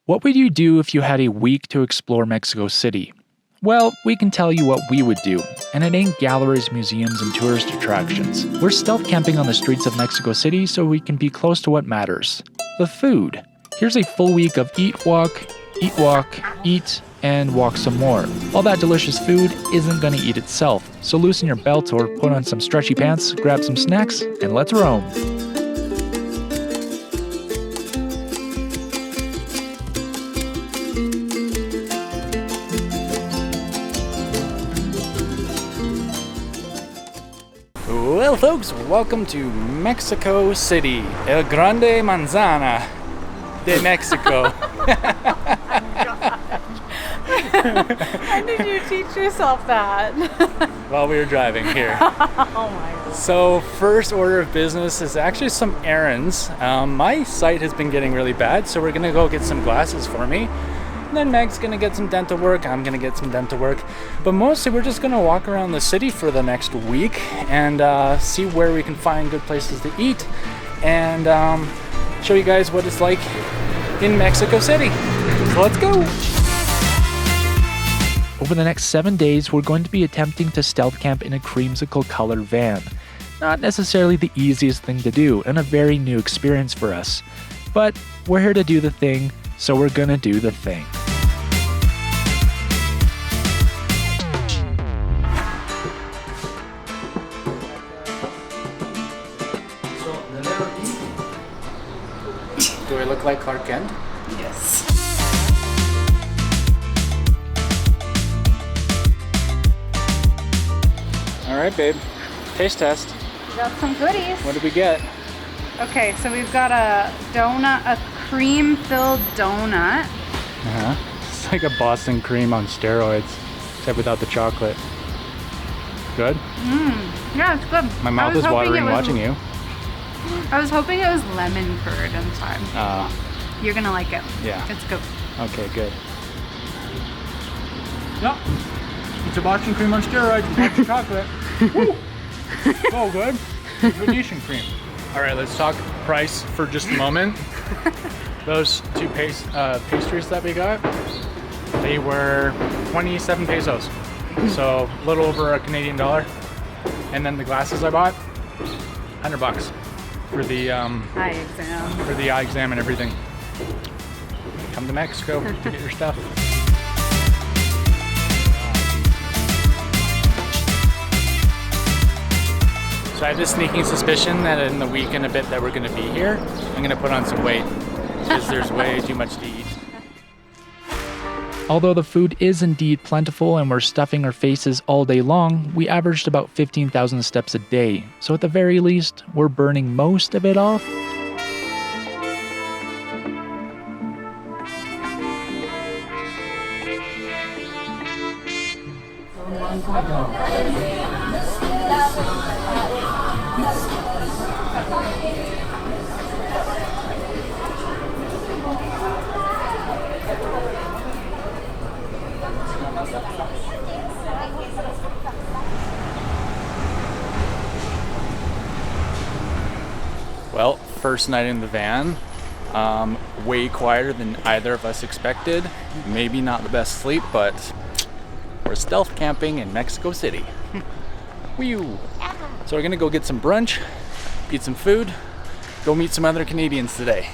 What would you do if you had a week to explore Mexico City? Well, we can tell you what we would do, and it ain't galleries, museums, and tourist attractions. We're stealth camping on the streets of Mexico City so we can be close to what matters. The food. Here's a full week of eat, walk, eat, and walk some more. All that delicious food isn't gonna eat itself, so loosen your belt or put on some stretchy pants, grab some snacks, and let's roam. Well, folks, welcome to Mexico City, El Grande Manzana de Mexico. When did you teach yourself that? While we were driving here. Oh my God. So, first order of business is actually some errands. My sight has been getting really bad, so we're gonna go get some glasses for me. And then Meg's gonna get some dental work, I'm gonna get some dental work. But mostly we're just gonna walk around the city for the next week and see where we can find good places to eat and show you guys what it's like in Mexico City. So let's go! Over the next 7 days, we're going to be attempting to stealth camp in a creamsicle colored van. Not necessarily the easiest thing to do and a very new experience for us. But we're here to do the thing, so we're gonna do the thing. Do I look like Clark Kent? Yes. All right, babe. Taste test. We got some goodies. What did we get? Okay, so we've got a donut, a cream-filled donut. It's like a Boston cream on steroids, except without the chocolate. Good? Yeah, it's good. My mouth is watering watching you. I was hoping it was lemon curd inside. You're gonna like it. Yeah. It's good. Okay, good. Yep. It's a Boston cream on steroids with lots of chocolate. Woo! So good. Venetian cream. All right, let's talk price for just a moment. Those two pastries that we got, they were 27 pesos. So a little over a Canadian dollar. And then the glasses I bought, $100 for the eye exam. For the eye exam and everything. Come to Mexico to get your stuff. So I have this sneaking suspicion that in the week and a bit that we're going to be here, I'm going to put on some weight because there's way too much to eat. Although the food is indeed plentiful and we're stuffing our faces all day long, we averaged about 15,000 steps a day. So at the very least, we're burning most of it off. Well, first night in the van, way quieter than either of us expected. Maybe not the best sleep, but we're stealth camping in Mexico City. Whew. So we're gonna go get some brunch, eat some food, go meet some other Canadians today.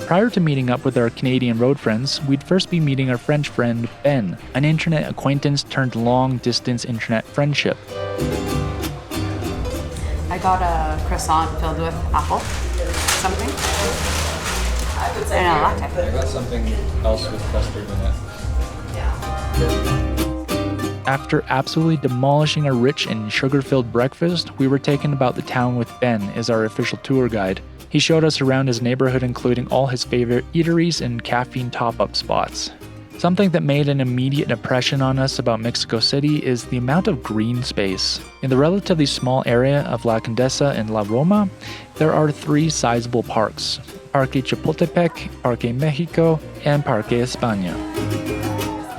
Prior to meeting up with our Canadian road friends, we'd first be meeting our French friend, Ben, an internet acquaintance turned long-distance internet friendship. I got a croissant filled with apple, something, and a latte. I got something else with custard in it. After absolutely demolishing a rich and sugar-filled breakfast, we were taken about the town with Ben as our official tour guide. He showed us around his neighborhood, including all his favorite eateries and caffeine top-up spots. Something that made an immediate impression on us about Mexico City is the amount of green space. In the relatively small area of La Condesa and La Roma, there are 3 sizable parks: Parque Chapultepec, Parque Mexico, and Parque España.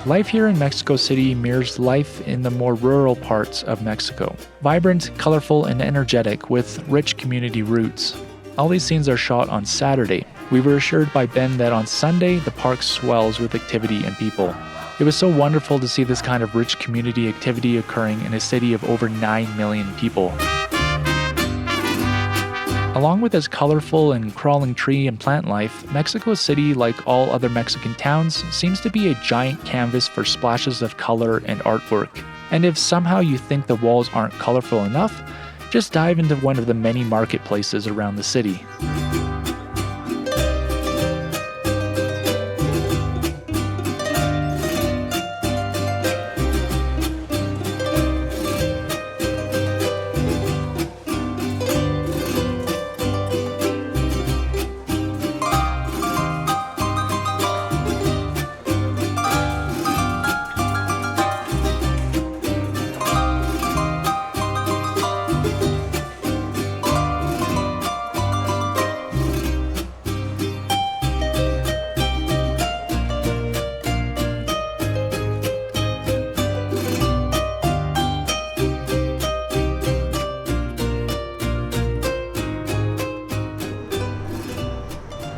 Life here in Mexico City mirrors life in the more rural parts of Mexico. Vibrant, colorful, and energetic with rich community roots. All these scenes are shot on Saturday, We were assured by Ben that on Sunday, the park swells with activity and people. It was so wonderful to see this kind of rich community activity occurring in a city of over 9 million people. Along with its colorful and crawling tree and plant life, Mexico City, like all other Mexican towns, seems to be a giant canvas for splashes of color and artwork. And if somehow you think the walls aren't colorful enough, just dive into one of the many marketplaces around the city.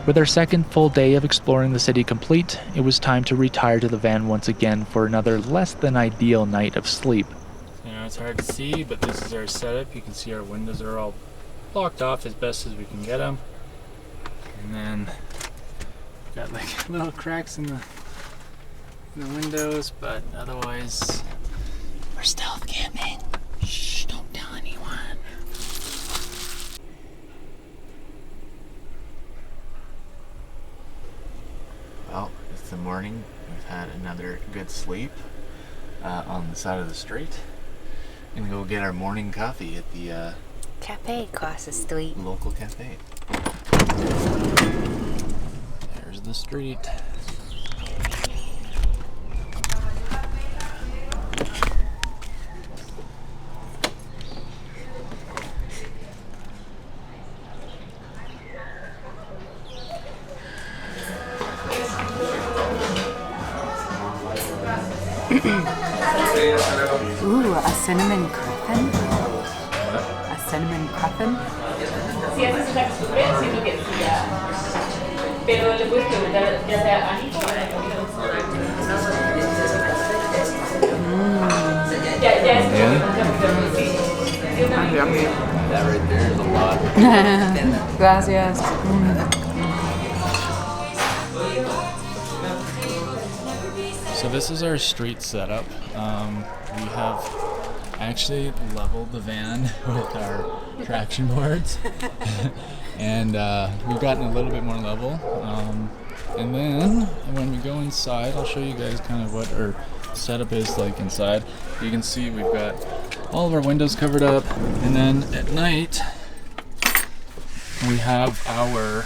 With our second full day of exploring the city complete, it was time to retire to the van once again for another less than ideal night of sleep. You know, it's hard to see, but this is our setup. You can see our windows are all blocked off as best as we can get them. And then we've got like little cracks in the windows, but otherwise we're stealth camping. Shh, don't tell anyone. Well, it's the morning. We've had another good sleep on the side of the street. And go get our morning coffee at the Cafe across the street. local cafe. There's the street. Ooh, a cinnamon cruffin? A cinnamon cruffin? Si haces una costumbre, siento que sí ya. Pero le puedes preguntar ya sea a Nico o a la comida. Ya es That right there is a lot. Gracias. So this is our street setup. We have actually leveled the van with our traction boards. And we've gotten a little bit more level. And then when we go inside, I'll show you guys kind of what our setup is like inside. You can see we've got all of our windows covered up. And then at night, we have our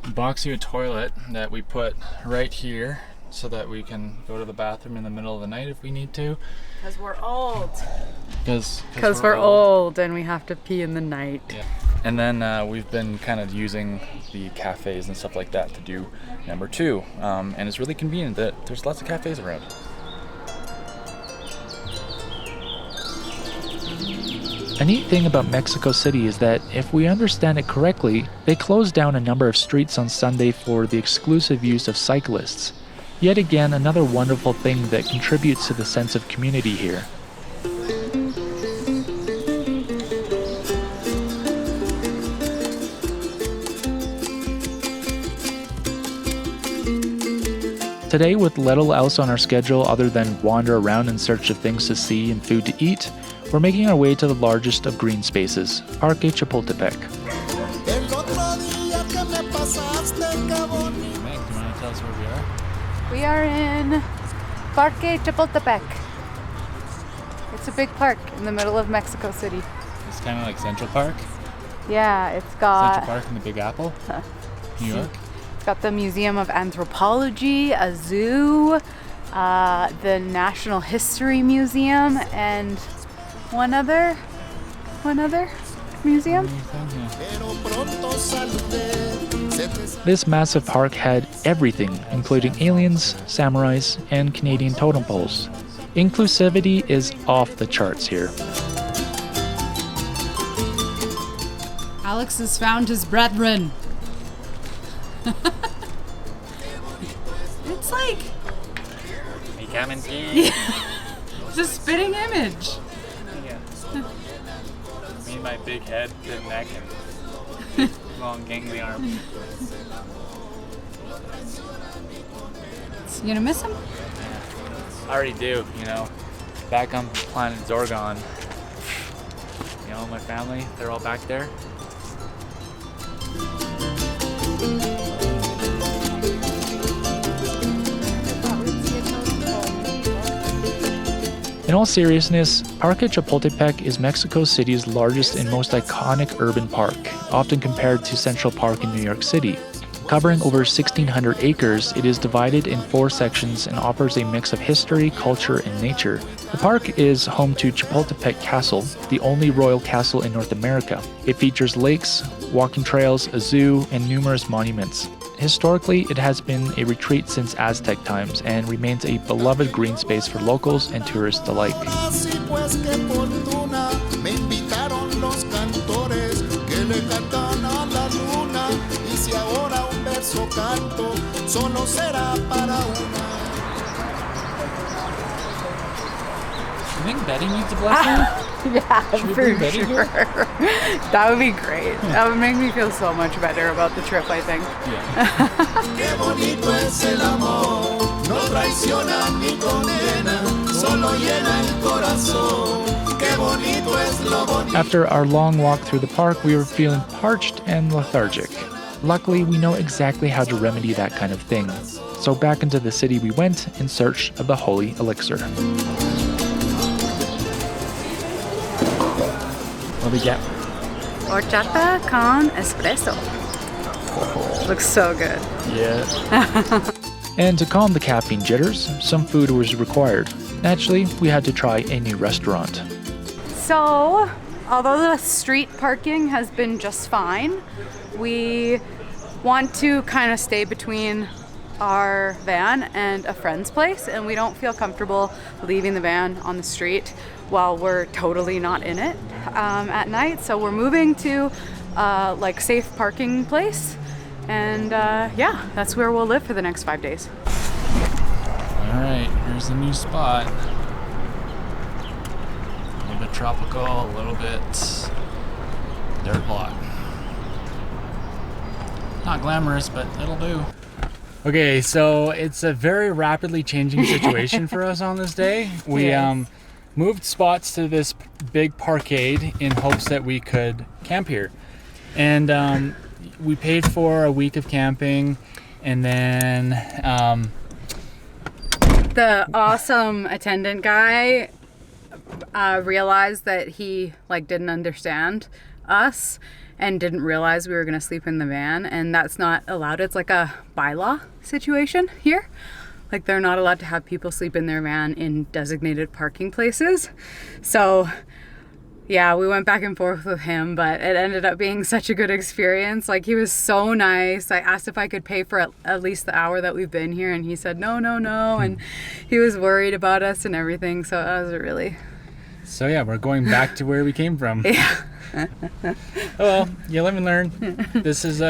boxy toilet that we put right here so that we can go to the bathroom in the middle of the night if we need to. Because we're old. Because we're old and we have to pee in the night. Yeah. And then we've been kind of using the cafes and stuff like that to do number two. And it's really convenient that there's lots of cafes around. A neat thing about Mexico City is that, if we understand it correctly, they closed down a number of streets on Sunday for the exclusive use of cyclists. Yet again, another wonderful thing that contributes to the sense of community here. Today, with little else on our schedule other than wander around in search of things to see and food to eat, we're making our way to the largest of green spaces, Parque Chapultepec. Meg, do you want to tell us where we are? We are in Parque Chapultepec. It's a big park in the middle of Mexico City. It's kind of like Central Park. Yeah, it's got Central Park in the Big Apple, New York. It's got the Museum of Anthropology, a zoo, the National History Museum, and one other museum. This massive park had everything, including aliens, samurais, and Canadian totem poles. Inclusivity is off the charts here. Alex has found his brethren. It's like... Hey, come and see. It's a spitting image. Yeah. Me and my big head, big neck, and long gangly arms. So you gonna miss him? I already do, you know. Back on planet Zorgon. You know, my family, they're all back there. In all seriousness, Parque Chapultepec is Mexico City's largest and most iconic urban park, often compared to Central Park in New York City. Covering over 1,600 acres, it is divided in 4 sections and offers a mix of history, culture, and nature. The park is home to Chapultepec Castle, the only royal castle in North America. It features lakes, walking trails, a zoo, and numerous monuments. Historically, it has been a retreat since Aztec times and remains a beloved green space for locals and tourists alike. You think Betty needs a blessing? Yeah, Should we for bring Betty sure. here? That would be great. That would make me feel so much better about the trip, I think. After our long walk through the park, we were feeling parched and lethargic. Luckily, we know exactly how to remedy that kind of thing. So back into the city we went in search of the holy elixir. What do we get? Horchata con espresso. Looks so good. Yeah. And to calm the caffeine jitters, some food was required. Naturally, we had to try a new restaurant. So, although the street parking has been just fine, we want to kind of stay between our van and a friend's place, and we don't feel comfortable leaving the van on the street while we're totally not in it at night. So we're moving to like safe parking place, and yeah, that's where we'll live for the next 5 days. All right, here's a new spot. A little bit tropical, a little bit dirt lot. Not glamorous, but it'll do. Okay, so it's a very rapidly changing situation for us on this day. We Yes. moved spots to this big parkade in hopes that we could camp here. And we paid for a week of camping, and then The awesome attendant guy realized that he like didn't understand us and didn't realize we were going to sleep in the van, and that's not allowed. It's like a bylaw situation here. Like they're not allowed to have people sleep in their van in designated parking places. So yeah, we went back and forth with him, but it ended up being such a good experience. Like he was so nice. I asked if I could pay for at least the hour that we've been here, and he said no. And he was worried about us and everything. So that was really... so yeah, we're going back to where we came from. Yeah. Oh well, you live and learn. This is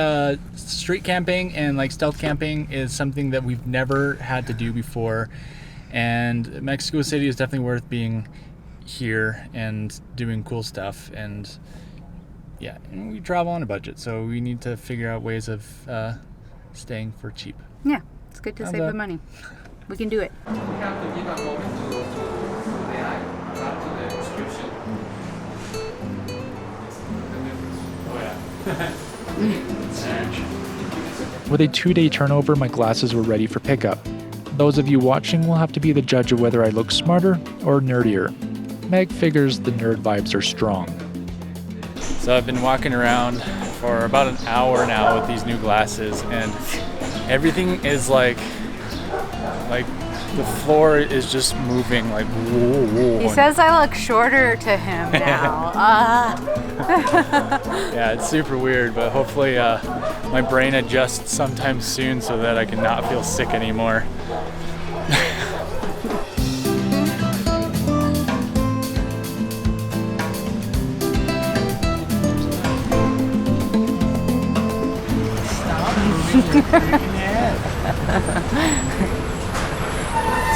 street camping, and like stealth camping is something that we've never had to do before, and Mexico City is definitely worth being here and doing cool stuff. And yeah, and we travel on a budget, so we need to figure out ways of staying for cheap. Yeah, it's good to How's save that? the money. We can do it. With a 2-day turnover, my glasses were ready for pickup. Those of you watching will have to be the judge of whether I look smarter or nerdier. Meg figures the nerd vibes are strong. So I've been walking around for about an hour now with these new glasses, and everything is like the floor is just moving like whoa, whoa. He says I look shorter to him now. Yeah, it's super weird, but hopefully my brain adjusts sometime soon so that I can not feel sick anymore. So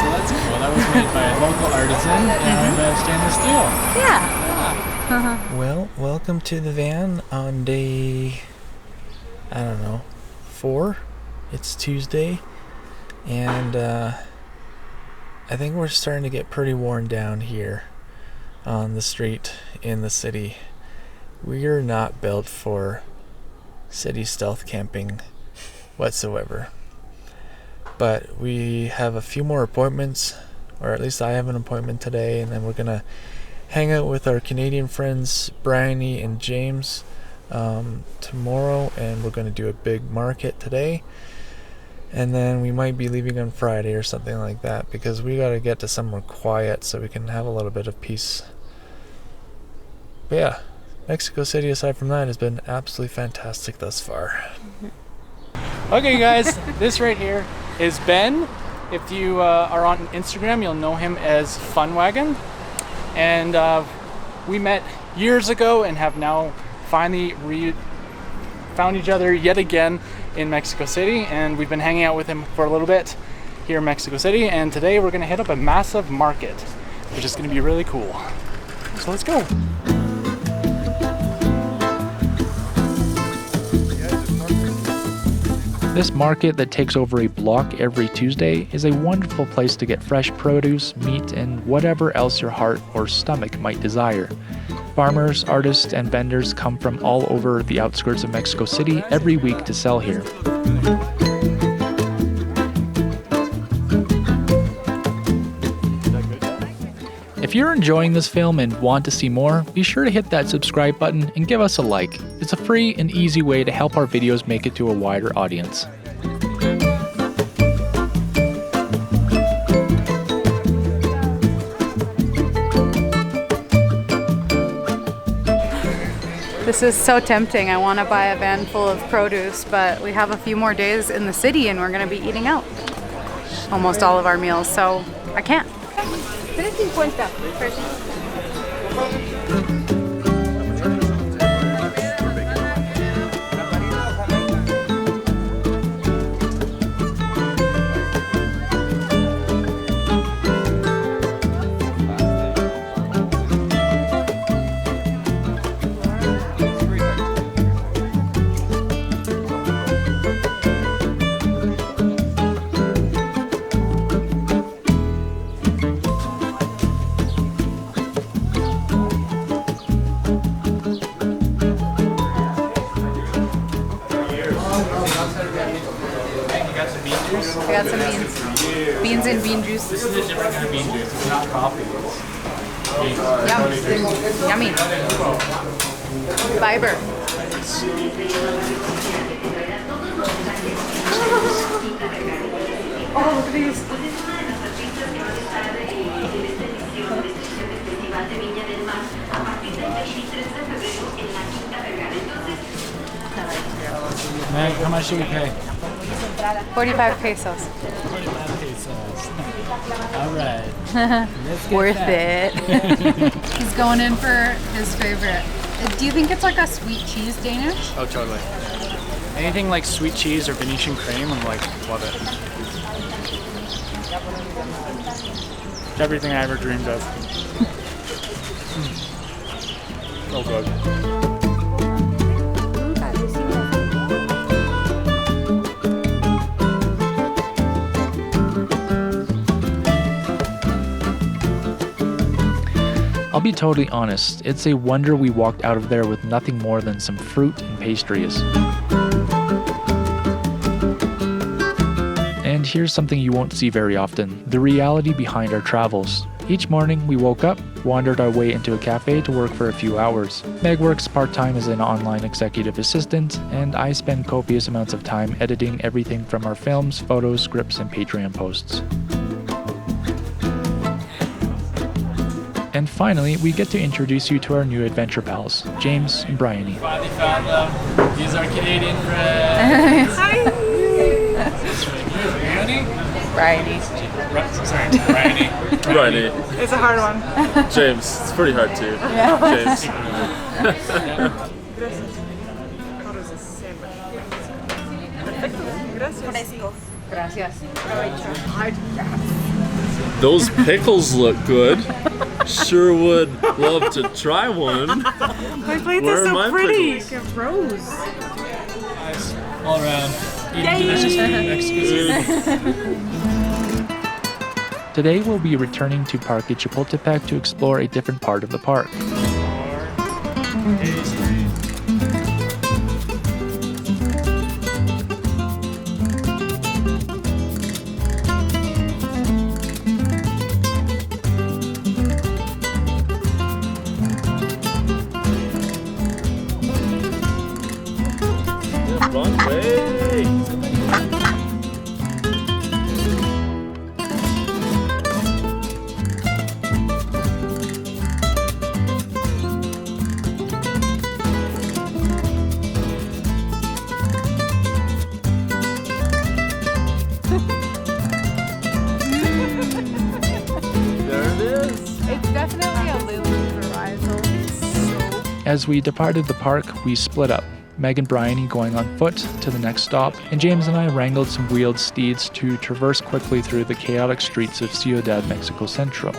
that's cool. That was made by a local artisan and stainless steel. Yeah. Well, welcome to the van on day, I don't know, 4. It's Tuesday, and I think we're starting to get pretty worn down here on the street in the city. We're not built for city stealth camping whatsoever. But we have a few more appointments, or at least I have an appointment today, and then we're gonna hang out with our Canadian friends Bryony and James tomorrow, and we're gonna do a big market today, and then we might be leaving on Friday or something like that, because we gotta get to somewhere quiet so we can have a little bit of peace. But yeah, Mexico City, aside from that, has been absolutely fantastic thus far. Okay guys, this right here is Ben. If you are on Instagram, you'll know him as Funwagon. And we met years ago and have now finally found each other yet again in Mexico City. And we've been hanging out with him for a little bit here in Mexico City. And today we're gonna hit up a massive market, which is gonna be really cool. So let's go. This market that takes over a block every Tuesday is a wonderful place to get fresh produce, meat, and whatever else your heart or stomach might desire. Farmers, artists, and vendors come from all over the outskirts of Mexico City every week to sell here. If you're enjoying this film and want to see more, be sure to hit that subscribe button and give us a like. It's a free and easy way to help our videos make it to a wider audience. This is so tempting. I want to buy a van full of produce, but we have a few more days in the city and we're going to be eating out almost all of our meals, so I can't. 3.50. I got some beans. Beans and bean juice. This is a different kind of bean juice. It's not coffee. It's Yum. Yummy. Fiber. Oh, look at these. Meg, how much should we pay? 45 pesos. 45 pesos. All right. Worth it. He's going in for his favorite. Do you think it's like a sweet cheese Danish? Oh, totally. Anything like sweet cheese or Venetian cream, I'm like, love it. It's everything I ever dreamed of. So good. I'll be totally honest, it's a wonder we walked out of there with nothing more than some fruit and pastries. And here's something you won't see very often, the reality behind our travels. Each morning we woke up, wandered our way into a cafe to work for a few hours. Meg works part-time as an online executive assistant, and I spend copious amounts of time editing everything from our films, photos, scripts, and Patreon posts. And finally, we get to introduce you to our new adventure pals, James and Bryony. Finally found them. These are Canadian friends. Hi! Bryony? Sorry, Bryony. Bryony. It's a hard one. James. It's pretty hard too. Yeah. James. How does this say? Gracias. Those pickles look good. Sure would love to try one. My plate Where is are so my pretty. pickles? Like a rose. All around. Eating delicious food in Mexico City. Today we'll be returning to Parque Chapultepec to explore a different part of the park. Wrong way. There it is. It's definitely a Lulu varietal. As we departed the park, we split up. Meg and Bryony going on foot to the next stop, and James and I wrangled some wheeled steeds to traverse quickly through the chaotic streets of Ciudad Mexico Central.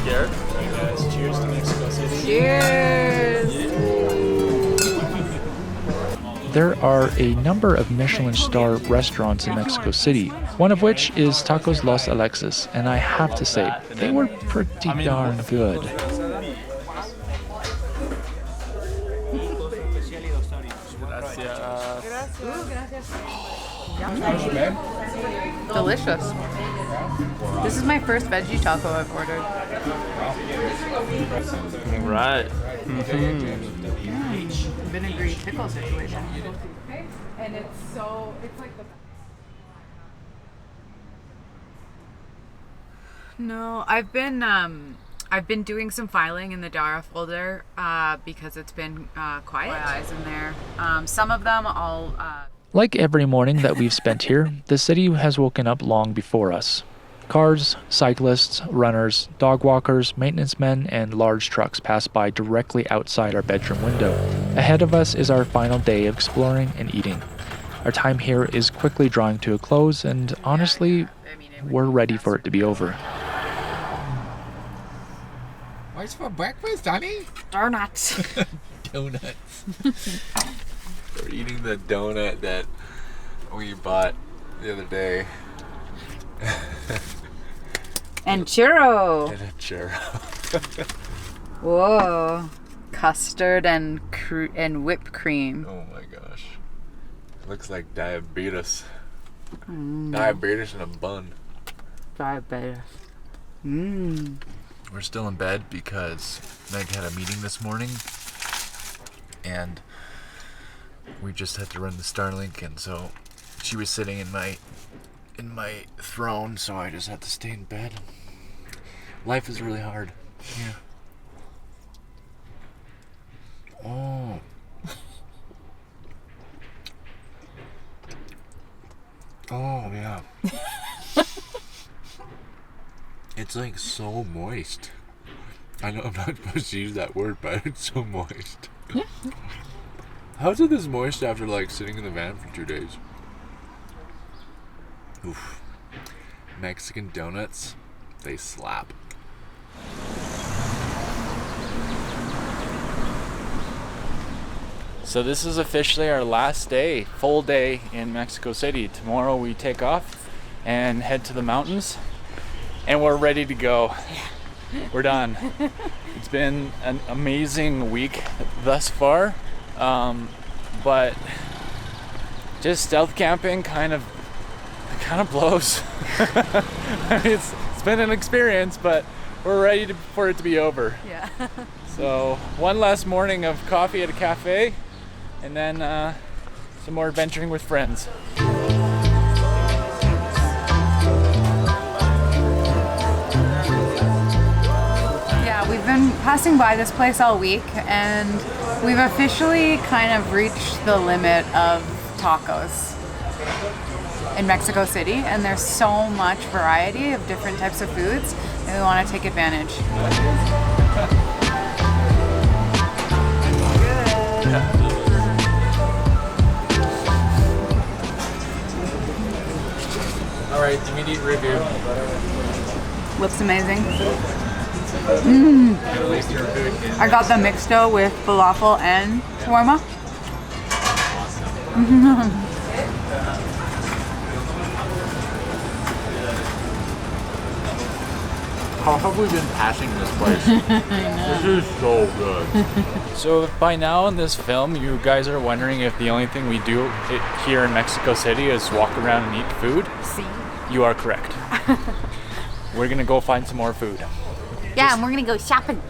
Scared? Guys, cheers to Mexico City. Cheers! There are a number of Michelin star restaurants in Mexico City, one of which is Tacos Los Alexis, and I have to say, they were pretty darn good. Delicious. This is my first veggie taco I've ordered. Right. Vinegary pickle situation. And it's like the... No, I've been doing some filing in the Dara folder because it's been quiet. My eyes in there. Some of them I'll... Like every morning that we've spent here, the city has woken up long before us. Cars, cyclists, runners, dog walkers, maintenance men, and large trucks pass by directly outside our bedroom window. Ahead of us is our final day of exploring and eating. Our time here is quickly drawing to a close, and honestly, we're ready for it to be over. What's for breakfast, honey? Donuts. Donuts. We're eating the donut that we bought the other day. And churro. And a churro. Whoa. Custard and whipped cream. Oh my gosh. Looks like diabetes. Diabetes in a bun. Diabetes. We're still in bed because Meg had a meeting this morning and we just had to run the Starlink, and so she was sitting in my throne, so I just had to stay in bed. Life is really hard. Yeah. Oh. Oh yeah. It's like so moist. I know I'm not supposed to use that word, but it's so moist. How's it this moist after like sitting in the van for 2 days? Oof. Mexican donuts, they slap. So this is officially our last day, full day in Mexico City. Tomorrow we take off and head to the mountains, and we're ready to go. We're done. It's been an amazing week thus far, but just stealth camping kind of blows. I mean, it's been an experience, but we're ready for it to be over. Yeah. So one last morning of coffee at a cafe, and then some more adventuring with friends. Yeah, we've been passing by this place all week, and we've officially kind of reached the limit of tacos in Mexico City, and there's so much variety of different types of foods, and we want to take advantage. All right, immediate review. Looks amazing. I got the mixto with falafel and shawarma. How have we been passing this place? This is so good. So if by now in this film you guys are wondering if the only thing we do here in Mexico City is walk around and eat food, you are correct. We're gonna go find some more food. Yeah, and we're gonna go shopping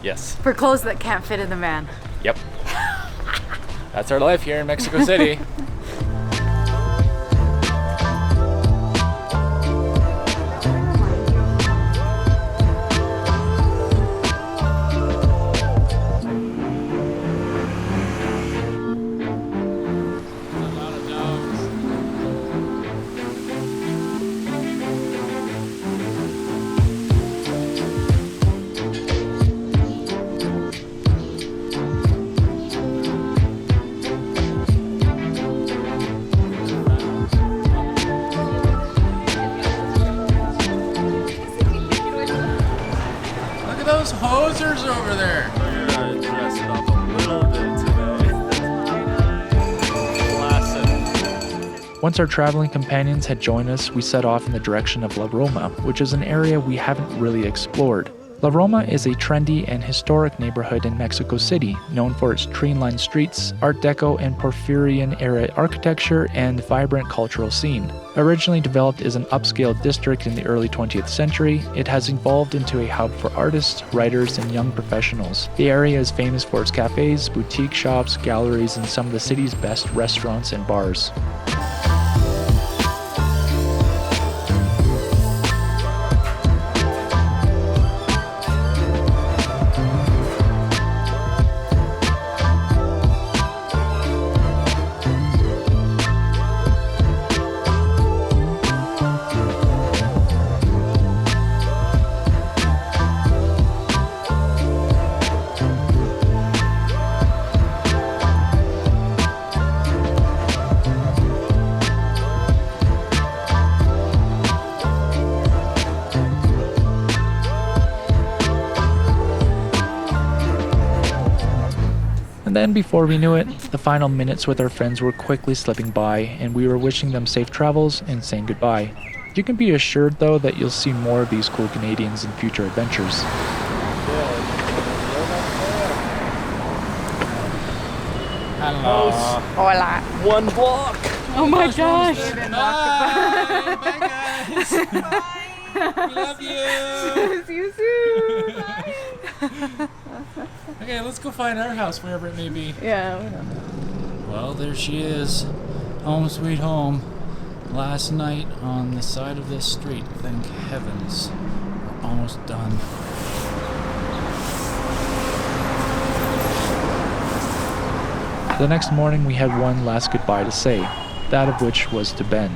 Yes. for clothes that can't fit in the van. Yep. That's our life here in Mexico City. Those hosers over there. We're gonna dress it up a little bit today. Classic. Once our traveling companions had joined us, we set off in the direction of La Roma, which is an area we haven't really explored. La Roma is a trendy and historic neighborhood in Mexico City, known for its tree-lined streets, Art Deco and Porphyrian-era architecture, and vibrant cultural scene. Originally developed as an upscale district in the early 20th century, it has evolved into a hub for artists, writers, and young professionals. The area is famous for its cafes, boutique shops, galleries, and some of the city's best restaurants and bars. And then before we knew it, the final minutes with our friends were quickly slipping by, and we were wishing them safe travels and saying goodbye. You can be assured though that you'll see more of these cool Canadians in future adventures. Hello. Hola. One block. Oh my gosh. Bye. Bye guys. Bye. Love you. See you soon. Okay, let's go find our house wherever it may be. Yeah. Well, there she is. Home sweet home. Last night on the side of this street. Thank heavens. We're almost done. The next morning we had one last goodbye to say, that of which was to Ben.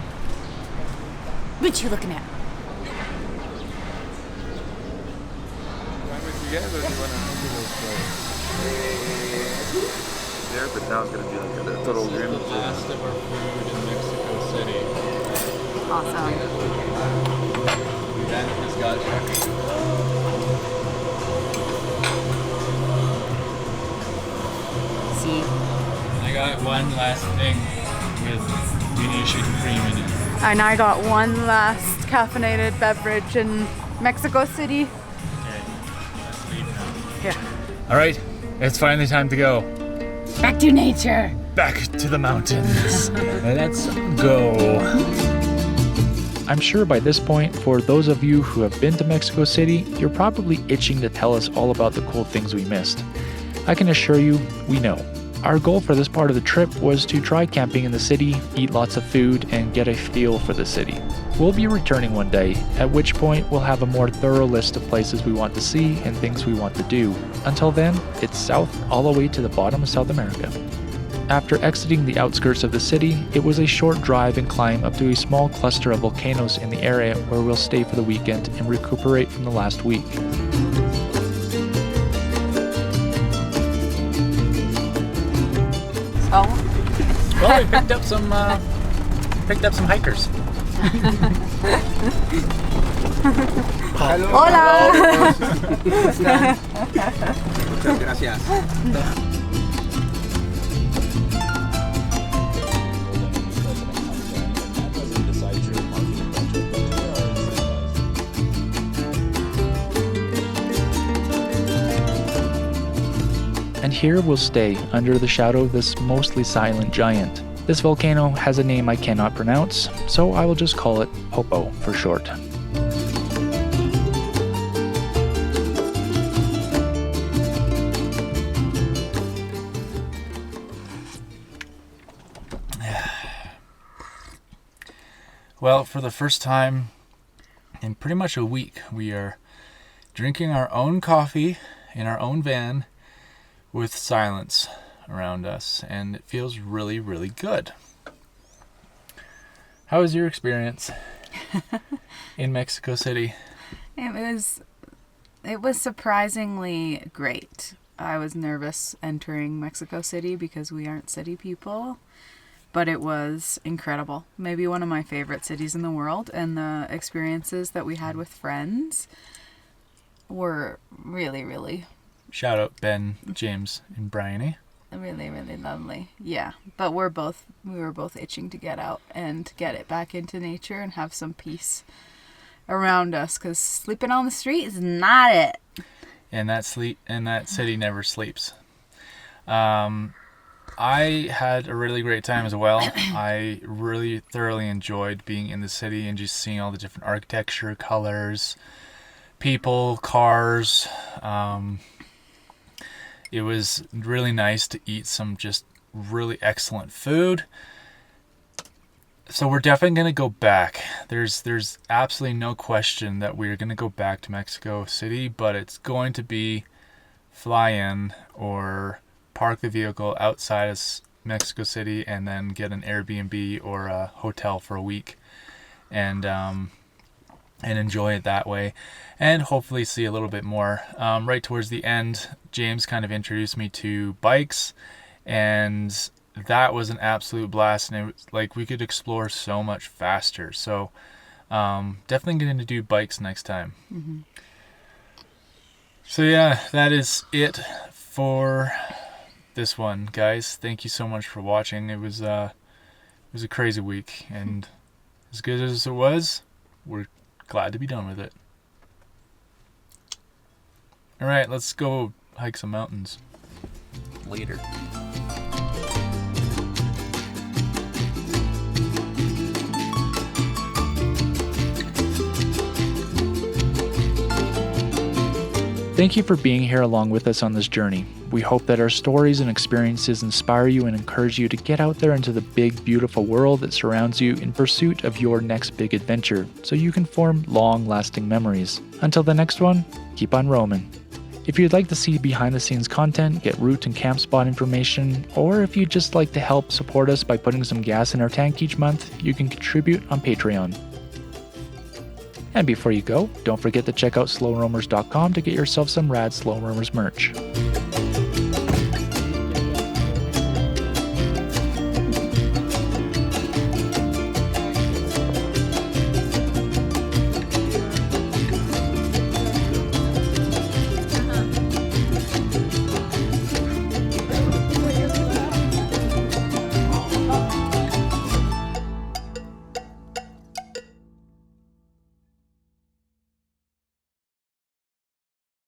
What you looking at? There, but now it's gonna be like a total game. Last of our food in Mexico City. Awesome. Ben has got See. I got one last thing with Venetian cream in it. And I got one last caffeinated beverage in Mexico City. Okay, let's leave now. Yeah. All right, it's finally time to go. Back to nature. Back to the mountains. Let's go. I'm sure by this point, for those of you who have been to Mexico City, you're probably itching to tell us all about the cool things we missed. I can assure you, we know. Our goal for this part of the trip was to try camping in the city, eat lots of food, and get a feel for the city. We'll be returning one day, at which point we'll have a more thorough list of places we want to see and things we want to do. Until then, it's south all the way to the bottom of South America. After exiting the outskirts of the city, it was a short drive and climb up to a small cluster of volcanoes in the area where we'll stay for the weekend and recuperate from the last week. Well, we picked up some hikers. Hola! Muchas gracias. And here we'll stay, under the shadow of this mostly silent giant. This volcano has a name I cannot pronounce, so I will just call it Popo for short. Well, for the first time in pretty much a week, we are drinking our own coffee in our own van with silence around us, and it feels really, really good. How was your experience in Mexico City? It was surprisingly great. I was nervous entering Mexico City because we aren't city people, but it was incredible. Maybe one of my favorite cities in the world, and the experiences that we had with friends were really, really Shout out Ben, James, and Bryony. really, really lovely. Yeah, but we were both itching to get out and get it back into nature and have some peace around us, because sleeping on the street is not it. And that city never sleeps. I had a really great time as well. I really thoroughly enjoyed being in the city and just seeing all the different architecture, colors, people, cars. It was really nice to eat some just really excellent food. So we're definitely going to go back. There's absolutely no question that we're going to go back to Mexico City, but it's going to be fly in or park the vehicle outside of Mexico City and then get an Airbnb or a hotel for a week and enjoy it that way, and hopefully see a little bit more. Right towards the end, James kind of introduced me to bikes, and that was an absolute blast, and it was like we could explore so much faster. So definitely going to do bikes next time. Mm-hmm. So yeah, that is it for this one, guys. Thank you so much for watching. It was a crazy week, and as good as it was, we're glad to be done with it. All right, let's go hike some mountains. Later. Thank you for being here along with us on this journey. We hope that our stories and experiences inspire you and encourage you to get out there into the big, beautiful world that surrounds you in pursuit of your next big adventure, so you can form long-lasting memories. Until the next one, keep on roaming. If you'd like to see behind-the-scenes content, get route and camp spot information, or if you'd just like to help support us by putting some gas in our tank each month, you can contribute on Patreon. And before you go, don't forget to check out slowroamers.com to get yourself some rad Slow Roamers merch.